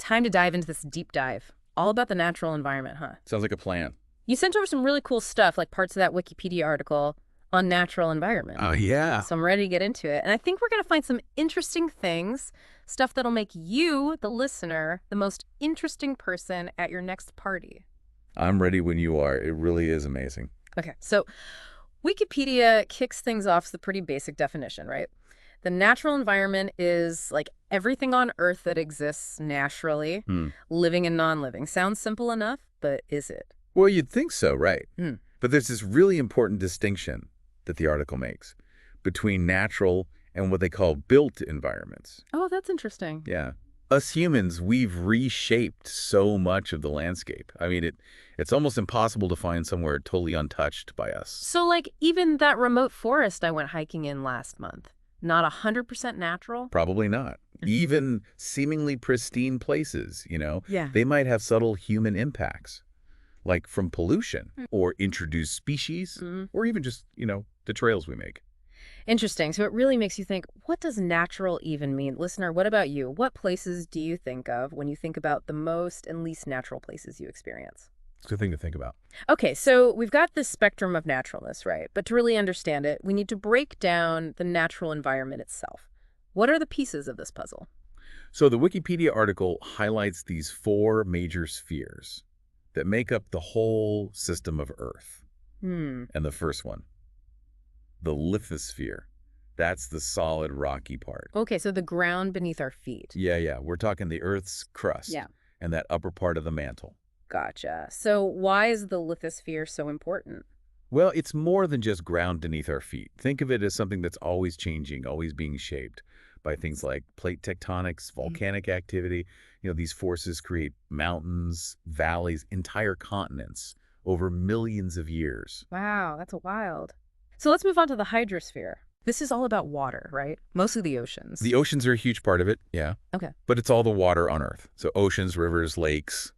time to dive into this deep dive. All about the natural environment, huh? Sounds like a plan. You sent over some really cool stuff, like parts of that Wikipedia article on natural environment. Oh, yeah. So I'm ready to get into it. And I think we're going to find some interesting things, stuff that'll make you, the listener, the most interesting person at your next party. I'm ready when you are. It really is amazing. Okay, so Wikipedia kicks things off with a pretty basic definition, right? The natural environment is like everything on Earth that exists naturally, living and non-living. Sounds simple enough, but is it? Well, you'd think so, right? But there's this really important distinction that the article makes between natural and what they call built environments. Oh, that's interesting. Yeah. Us humans, we've reshaped so much of the landscape. I mean, it's almost impossible to find somewhere totally untouched by us. So, like, even that remote forest I went hiking in last month, not 100% natural? Probably not. Even seemingly pristine places, Yeah. they might have subtle human impacts, like from pollution or introduced species, or even just, the trails we make. Interesting. So it really makes you think, what does natural even mean? Listener, what about you? What places do you think of when you think about the most and least natural places you experience? It's a good thing to think about. Okay, so we've got this spectrum of naturalness, right? But to really understand it, we need to break down the natural environment itself. What are the pieces of this puzzle? So the Wikipedia article highlights these 4 major spheres that make up the whole system of Earth. And the first one, the lithosphere. That's the solid rocky part. Okay, so the ground beneath our feet. Yeah. We're talking the Earth's crust and that upper part of the mantle. Gotcha. So why is the lithosphere so important? Well, it's more than just ground beneath our feet. Think of it as something that's always changing, always being shaped by things like plate tectonics, volcanic activity. These forces create mountains, valleys, entire continents over millions of years. Wow, that's wild. So let's move on to the hydrosphere. This is all about water, right? Mostly the oceans. The oceans are a huge part of it, yeah. Okay. But it's all the water on Earth. So oceans, rivers, lakes,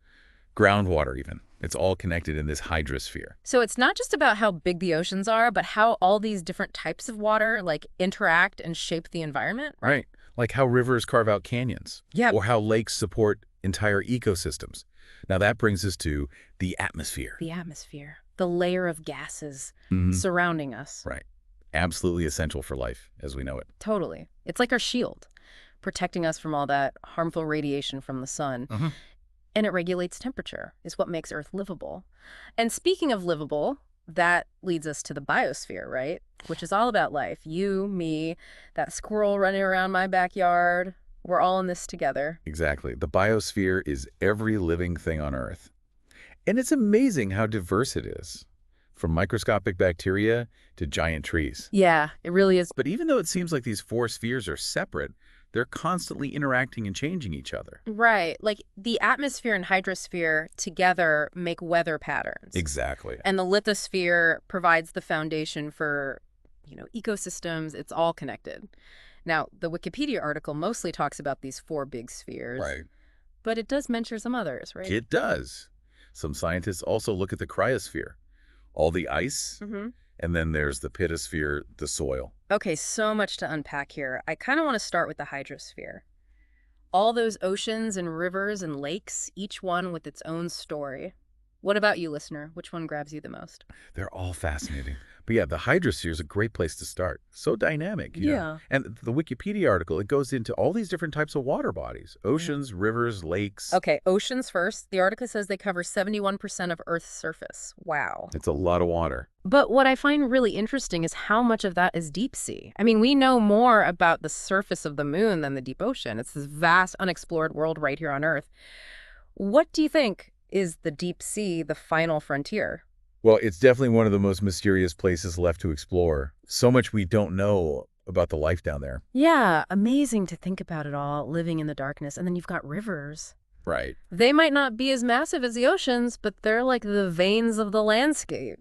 groundwater even. It's all connected in this hydrosphere. So it's not just about how big the oceans are, but how all these different types of water interact and shape the environment? Right. Like how rivers carve out canyons. Yeah. Or how lakes support entire ecosystems. Now that brings us to the atmosphere. The atmosphere. The layer of gases surrounding us. Right. Absolutely essential for life as we know it. Totally. It's like our shield, protecting us from all that harmful radiation from the sun. And it regulates temperature, is what makes Earth livable. And speaking of livable, that leads us to the biosphere, right? Which is all about life. You, me, that squirrel running around my backyard. We're all in this together. Exactly. The biosphere is every living thing on Earth. And it's amazing how diverse it is, from microscopic bacteria to giant trees. Yeah, it really is. But even though it seems like these 4 spheres are separate, they're constantly interacting and changing each other. Right. Like the atmosphere and hydrosphere together make weather patterns. Exactly. And the lithosphere provides the foundation for, ecosystems. It's all connected. Now, the Wikipedia article mostly talks about these 4 big spheres. Right. But it does mention some others, right? It does. Some scientists also look at the cryosphere, all the ice, and then there's the pedosphere, the soil. Okay, so much to unpack here. I kind of want to start with the hydrosphere. All those oceans and rivers and lakes, each one with its own story. What about you, listener? Which one grabs you the most? They're all fascinating. But yeah, the hydrosphere is a great place to start. So dynamic. You know? And the Wikipedia article, it goes into all these different types of water bodies. Oceans, rivers, lakes. Okay, oceans first. The article says they cover 71% of Earth's surface. Wow. It's a lot of water. But what I find really interesting is how much of that is deep sea. I mean, we know more about the surface of the moon than the deep ocean. It's this vast, unexplored world right here on Earth. What do you think is the deep sea, the final frontier? Well, it's definitely one of the most mysterious places left to explore. So much we don't know about the life down there. Yeah, amazing to think about it all, living in the darkness. And then you've got rivers. Right. They might not be as massive as the oceans, but they're like the veins of the landscape,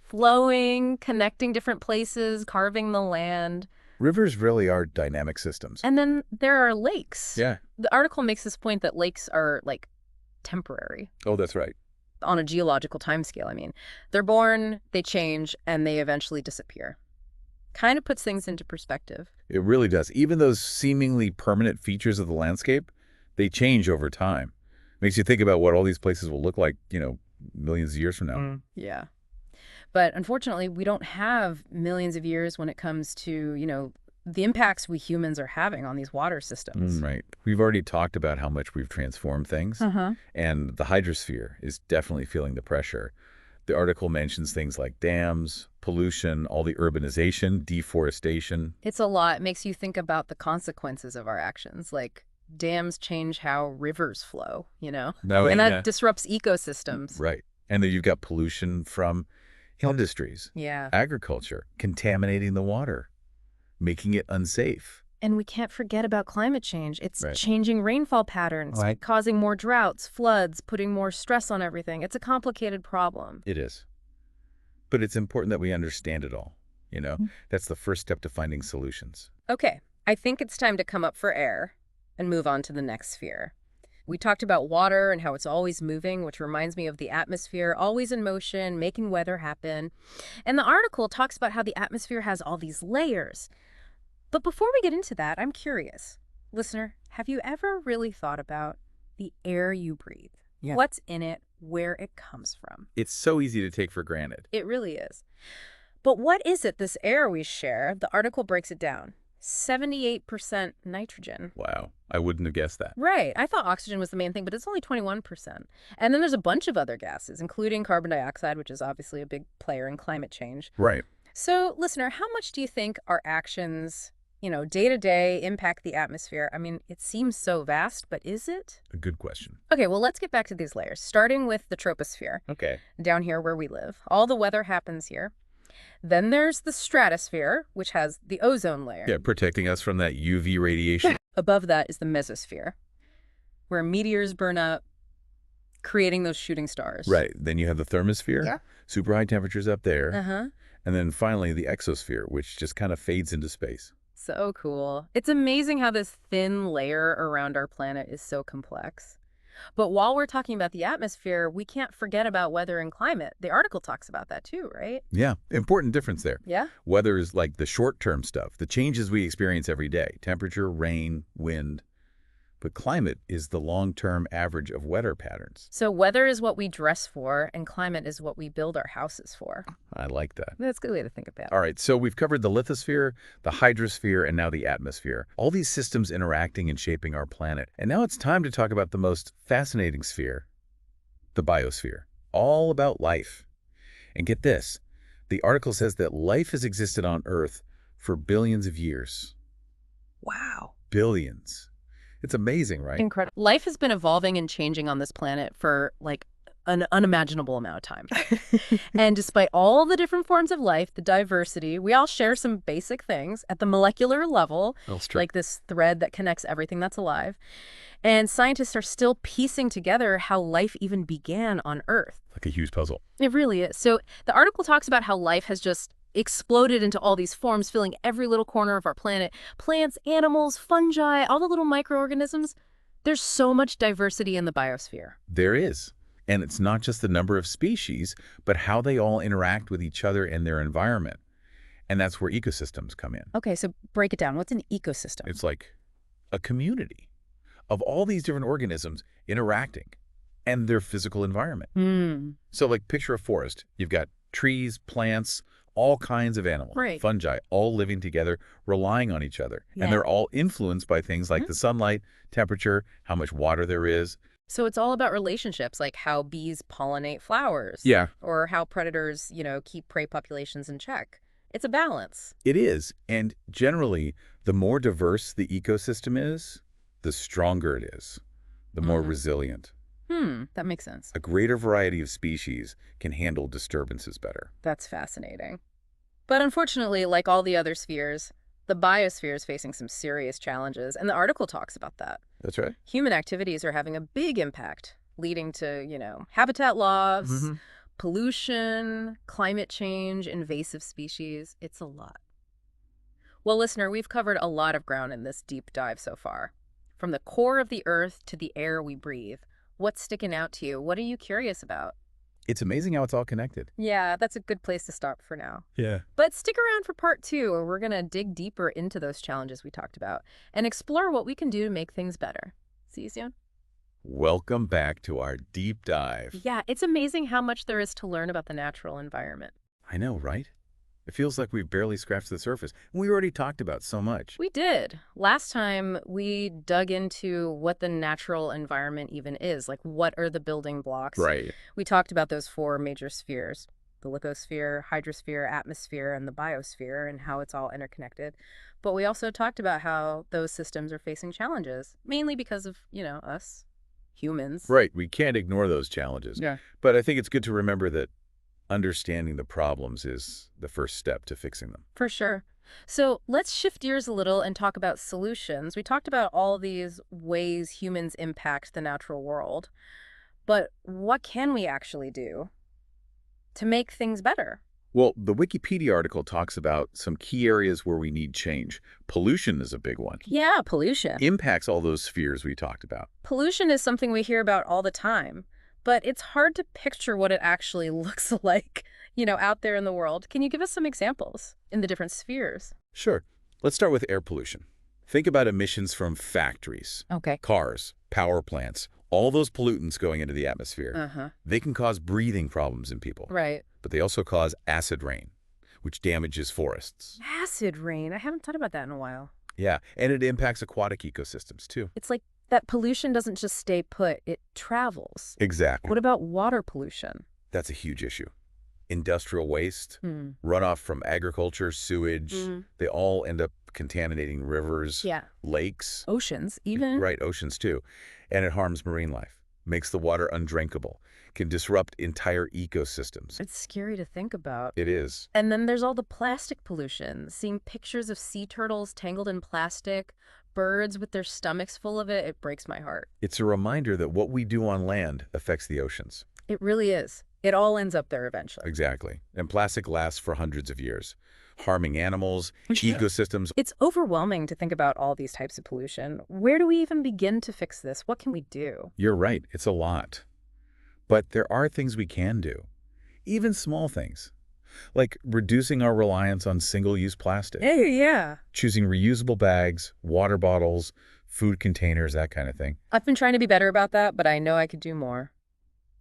flowing, connecting different places, carving the land. Rivers really are dynamic systems. And then there are lakes. Yeah. The article makes this point that lakes are temporary. Oh, that's right. On a geological timescale, I mean. They're born, they change, and they eventually disappear. Kind of puts things into perspective. It really does. Even those seemingly permanent features of the landscape, They change over time. Makes you think about what all these places will look like, millions of years from now. Yeah. But unfortunately, we don't have millions of years when it comes to, the impacts we humans are having on these water systems. Right. We've already talked about how much we've transformed things, and the hydrosphere is definitely feeling the pressure. The article mentions things like dams, pollution, all the urbanization, deforestation. It's a lot. It makes you think about the consequences of our actions, like dams change how rivers flow, No, and that disrupts ecosystems. Right. And then you've got pollution from industries, Yeah. agriculture, contaminating the water, making it unsafe. And we can't forget about climate change. It's Right. changing rainfall patterns, causing more droughts, floods, putting more stress on everything. It's a complicated problem. It is. But it's important that we understand it all. That's the first step to finding solutions. Okay, I think it's time to come up for air and move on to the next sphere. We talked about water and how it's always moving, which reminds me of the atmosphere, always in motion, making weather happen. And the article talks about how the atmosphere has all these layers. But before we get into that, I'm curious. Listener, have you ever really thought about the air you breathe? Yeah. What's in it, where it comes from? It's so easy to take for granted. It really is. But what is it, this air we share? The article breaks it down. 78% nitrogen. Wow. I wouldn't have guessed that. Right. I thought oxygen was the main thing, but it's only 21%. And then there's a bunch of other gases, including carbon dioxide, which is obviously a big player in climate change. Right. So, listener, how much do you think our actions, day to day impact the atmosphere? I mean, it seems so vast, but is it? A good question. Okay, well, let's get back to these layers, starting with the troposphere, Okay. down here where we live. All the weather happens here. Then there's the stratosphere, which has the ozone layer. Yeah, protecting us from that UV radiation. Above that is the mesosphere, where meteors burn up, creating those shooting stars. Right. Then you have the thermosphere. Yeah. Super high temperatures up there. Uh-huh. And then finally the exosphere, which just kind of fades into space. So cool. It's amazing how this thin layer around our planet is so complex. But while we're talking about the atmosphere, we can't forget about weather and climate. The article talks about that too, right? Yeah. Important difference there. Yeah? Weather is like the short-term stuff, the changes we experience every day, temperature, rain, wind. But climate is the long-term average of weather patterns. So weather is what we dress for, and climate is what we build our houses for. I like that. That's a good way to think about it. All right, so we've covered the lithosphere, the hydrosphere, and now the atmosphere. All these systems interacting and shaping our planet. And now it's time to talk about the most fascinating sphere, the biosphere. All about life. And get this, the article says that life has existed on Earth for billions of years. Wow. Billions. It's amazing, right? Incredible. Life has been evolving and changing on this planet for an unimaginable amount of time. And despite all the different forms of life, the diversity, we all share some basic things at the molecular level, like this thread that connects everything that's alive. And scientists are still piecing together how life even began on Earth. Like a huge puzzle. It really is. So the article talks about how life has just exploded into all these forms, filling every little corner of our planet. Plants, animals, fungi, all the little microorganisms. There's so much diversity in the biosphere. There is. And it's not just the number of species, but how they all interact with each other and their environment. And that's where ecosystems come in. Okay, so break it down. What's an ecosystem? It's like a community of all these different organisms interacting and their physical environment. So like picture a forest. You've got trees, plants, all kinds of animals, fungi, all living together, relying on each other. Yeah. And they're all influenced by things like the sunlight, temperature, how much water there is. So it's all about relationships, like how bees pollinate flowers. Yeah. Or how predators, keep prey populations in check. It's a balance. It is. And generally, the more diverse the ecosystem is, the stronger it is, the more resilient. That makes sense. A greater variety of species can handle disturbances better. That's fascinating. But unfortunately, like all the other spheres, the biosphere is facing some serious challenges, and the article talks about that. That's right. Human activities are having a big impact, leading to, habitat loss, pollution, climate change, invasive species. It's a lot. Well, listener, we've covered a lot of ground in this deep dive so far. From the core of the Earth to the air we breathe. What's sticking out to you? What are you curious about? It's amazing how it's all connected. Yeah, that's a good place to stop for now. Yeah. But stick around for part 2, where we're going to dig deeper into those challenges we talked about and explore what we can do to make things better. See you soon. Welcome back to our deep dive. Yeah, it's amazing how much there is to learn about the natural environment. I know, right? It feels like we've barely scratched the surface. We already talked about so much. We did. Last time, we dug into what the natural environment even is. Like, what are the building blocks? Right. We talked about those four major spheres: the lithosphere, hydrosphere, atmosphere, and the biosphere, and how it's all interconnected. But we also talked about how those systems are facing challenges, mainly because of, us, humans. Right. We can't ignore those challenges. Yeah. But I think it's good to remember that understanding the problems is the first step to fixing them. For sure. So let's shift gears a little and talk about solutions. We talked about all these ways humans impact the natural world, but what can we actually do to make things better? Well, the Wikipedia article talks about some key areas where we need change. Pollution is a big one. Yeah, pollution. Impacts all those spheres we talked about. Pollution is something we hear about all the time, but it's hard to picture what it actually looks like, out there in the world. Can you give us some examples in the different spheres? Sure. Let's start with air pollution. Think about emissions from factories, Okay. cars, power plants, all those pollutants going into the atmosphere. Uh-huh. They can cause breathing problems in people, Right. but they also cause acid rain, which damages forests. Acid rain. I haven't thought about that in a while. Yeah, and it impacts aquatic ecosystems too. It's like that pollution doesn't just stay put, it travels. Exactly. What about water pollution? That's a huge issue. Industrial waste, Hmm. runoff from agriculture, sewage, they all end up contaminating rivers, Yeah. lakes, Oceans, even. right, oceans too. And it harms marine life, makes the water undrinkable, can disrupt entire ecosystems. It's scary to think about. It is. And then there's all the plastic pollution. Seeing pictures of sea turtles tangled in plastic, birds with their stomachs full of it, it breaks my heart. It's a reminder that what we do on land affects the oceans. It really is. It all ends up there eventually. Exactly. And plastic lasts for hundreds of years, harming animals, ecosystems. It's overwhelming to think about all these types of pollution. Where do we even begin to fix this? What can we do? You're right. It's a lot. But there are things we can do, even small things, like reducing our reliance on single-use plastic, Hey, yeah. choosing reusable bags, water bottles, food containers, that kind of thing. I've been trying to be better about that, but I know I could do more.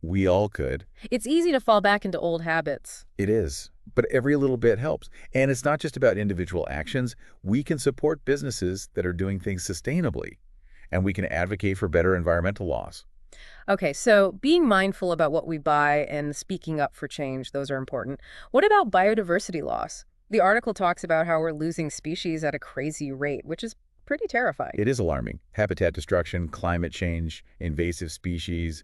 We all could. It's easy to fall back into old habits. It is. But every little bit helps. And it's not just about individual actions. We can support businesses that are doing things sustainably. And we can advocate for better environmental laws. Okay, so being mindful about what we buy and speaking up for change, those are important. What about biodiversity loss? The article talks about how we're losing species at a crazy rate, which is pretty terrifying. It is alarming. Habitat destruction, climate change, invasive species,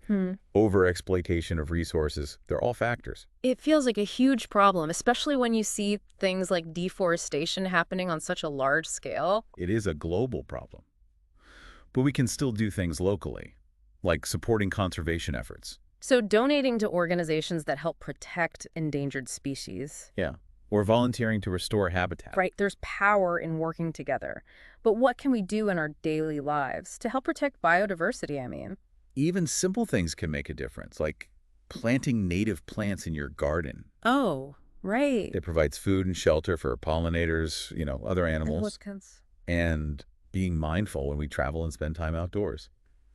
overexploitation of resources, they're all factors. It feels like a huge problem, especially when you see things like deforestation happening on such a large scale. It is a global problem. But we can still do things locally, like supporting conservation efforts. So donating to organizations that help protect endangered species. Yeah. Or volunteering to restore habitat. Right, there's power in working together. But what can we do in our daily lives to help protect biodiversity, I mean? Even simple things can make a difference, like planting native plants in your garden. Oh, right. It provides food and shelter for pollinators, other animals. And being mindful when we travel and spend time outdoors,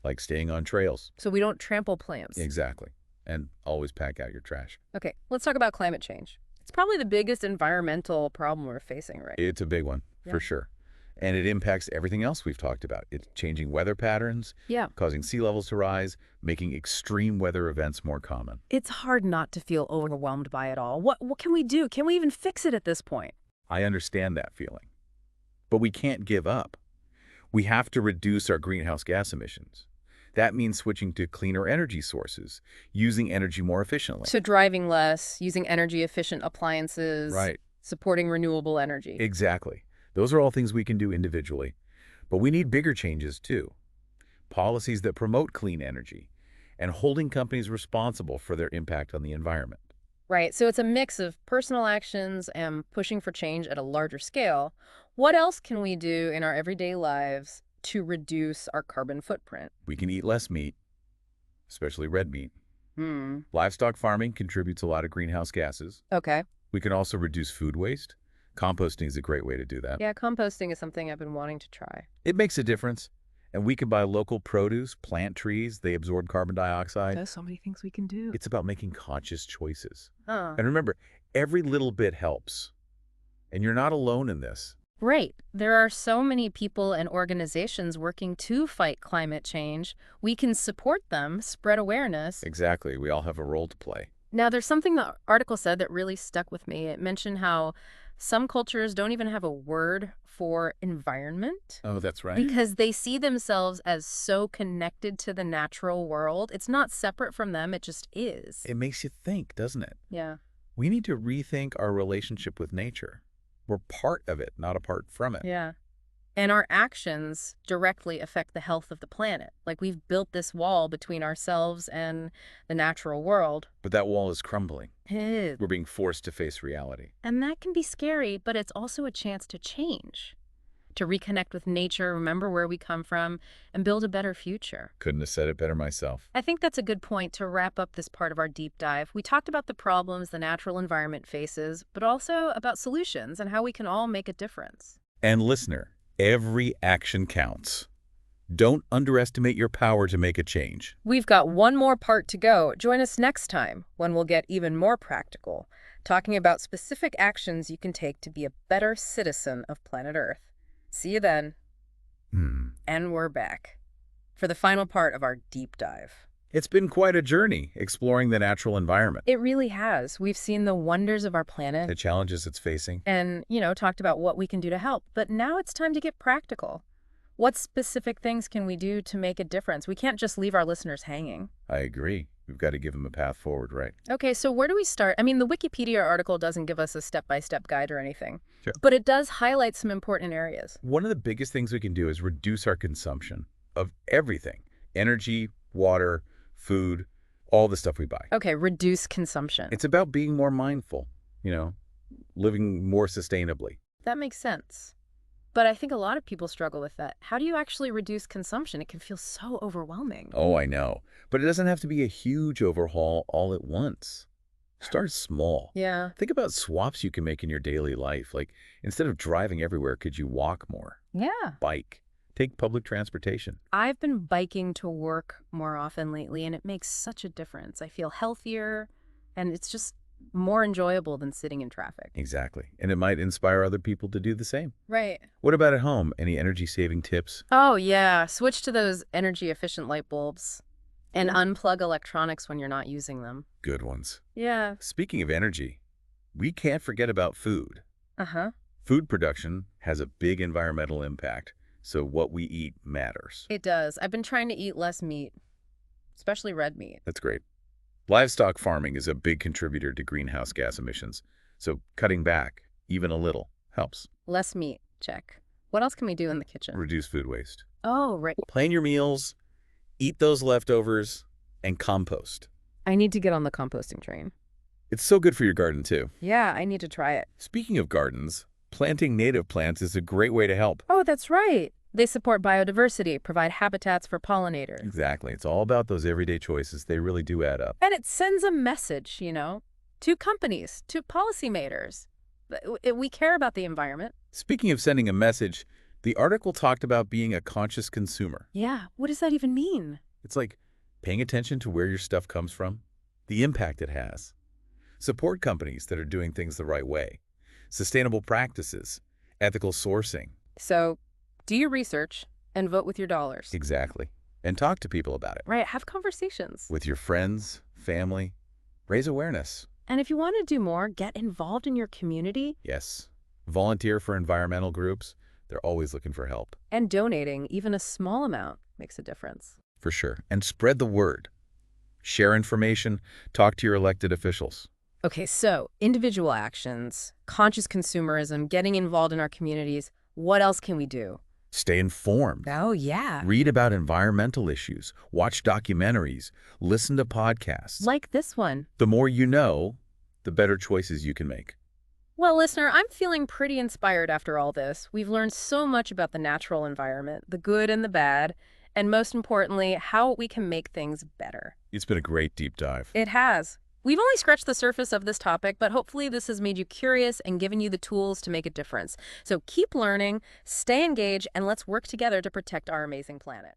like staying on trails. So we don't trample plants. Exactly. And always pack out your trash. Okay, let's talk about climate change. It's probably the biggest environmental problem we're facing right now. It's a big one, for sure. And it impacts everything else we've talked about. It's changing weather patterns, causing sea levels to rise, making extreme weather events more common. It's hard not to feel overwhelmed by it all. What can we do? Can we even fix it at this point? I understand that feeling. But we can't give up. We have to reduce our greenhouse gas emissions. That means switching to cleaner energy sources, using energy more efficiently. So driving less, using energy-efficient appliances, Right. supporting renewable energy. Exactly. Those are all things we can do individually. But we need bigger changes, too. Policies that promote clean energy and holding companies responsible for their impact on the environment. Right, so it's a mix of personal actions and pushing for change at a larger scale. What else can we do in our everyday lives to reduce our carbon footprint? We can eat less meat, especially red meat. Livestock farming contributes a lot of greenhouse gases. Okay. We can also reduce food waste. Composting is a great way to do that. Yeah, composting is something I've been wanting to try. It makes a difference, And we can buy local produce, plant trees, they absorb carbon dioxide. There's so many things we can do. It's about making conscious choices. Huh. And remember, every little bit helps. And you're not alone in this. Right. There are so many people and organizations working to fight climate change. We can support them, spread awareness. Exactly. We all have a role to play. Now, there's something the article said that really stuck with me. It mentioned how some cultures don't even have a word for environment Oh, that's right. because they see themselves as so connected to the natural world. It's not separate from them, it just is. It makes you think, doesn't it? Yeah. We need to rethink our relationship with nature. We're part of it, not apart from it. Yeah. And our actions directly affect the health of the planet. Like we've built this wall between ourselves and the natural world. But that wall is crumbling. Eh. We're being forced to face reality. And that can be scary, but it's also a chance to change, to reconnect with nature, remember where we come from, and build a better future. Couldn't have said it better myself. I think that's a good point to wrap up this part of our deep dive. We talked about the problems the natural environment faces, but also about solutions and how we can all make a difference. And listener, every action counts. Don't underestimate your power to make a change. We've got one more part to go. Join us next time when we'll get even more practical, talking about specific actions you can take to be a better citizen of planet Earth. See you then. And we're back for the final part of our deep dive. It's been quite a journey exploring the natural environment, It really has. We've seen the wonders of our planet the challenges it's facing. and, talked about what we can do to help. But now it's time to get practical. What specific things can we do to make a difference? We can't just leave our listeners hanging. I agree. We've got to give them a path forward, right? Okay, so where do we start? I mean, the Wikipedia article doesn't give us a step-by-step guide or anything, Sure. but it does highlight some important areas. One of the biggest things we can do is reduce our consumption of everything. Energy, water, food, all the stuff we buy. Okay, reduce consumption. It's about being more mindful, living more sustainably. That makes sense. But I think a lot of people struggle with that. How do you actually reduce consumption? It can feel so overwhelming. Oh, I know. But it doesn't have to be a huge overhaul all at once. Start small. Yeah. Think about swaps you can make in your daily life. Like, instead of driving everywhere, could you walk more? Yeah. Bike. Take public transportation. I've been biking to work more often lately, and it makes such a difference. I feel healthier, and it's just more enjoyable than sitting in traffic. Exactly. And it might inspire other people to do the same. Right. What about at home? Any energy-saving tips? Oh, yeah. Switch to those energy-efficient light bulbs and unplug electronics when you're not using them. Good ones. Yeah. Speaking of energy, we can't forget about food. Uh-huh. Food production has a big environmental impact, so what we eat matters. It does. I've been trying to eat less meat, especially red meat. That's great. Livestock farming is a big contributor to greenhouse gas emissions, so cutting back, even a little, helps. Less meat. Check. What else can we do in the kitchen? Reduce food waste. Oh, right. Plan your meals, eat those leftovers, and compost. I need to get on the composting train. It's so good for your garden, too. Yeah, I need to try it. Speaking of gardens, planting native plants is a great way to help. Oh, that's right. They support biodiversity, provide habitats for pollinators. Exactly. It's all about those everyday choices. They really do add up. And it sends a message, to companies, to policymakers. We care about the environment. Speaking of sending a message, the article talked about being a conscious consumer. Yeah, what does that even mean? It's like paying attention to where your stuff comes from, the impact it has. Support companies that are doing things the right way, sustainable practices, ethical sourcing. So, do your research and vote with your dollars. Exactly. And talk to people about it. Right, have conversations. With your friends, family. Raise awareness. And if you want to do more, get involved in your community. Yes. Volunteer for environmental groups. They're always looking for help. And donating, even a small amount, makes a difference. For sure. And spread the word. Share information. Talk to your elected officials. Okay, so individual actions, conscious consumerism, getting involved in our communities. What else can we do? Stay informed. Oh, yeah. Read about environmental issues. Watch documentaries. Listen to podcasts. Like this one. The more you know, the better choices you can make. Well, listener, I'm feeling pretty inspired after all this. We've learned so much about the natural environment, the good and the bad, and most importantly, how we can make things better. It's been a great deep dive. It has. We've only scratched the surface of this topic, but hopefully this has made you curious and given you the tools to make a difference. So keep learning, stay engaged, and let's work together to protect our amazing planet.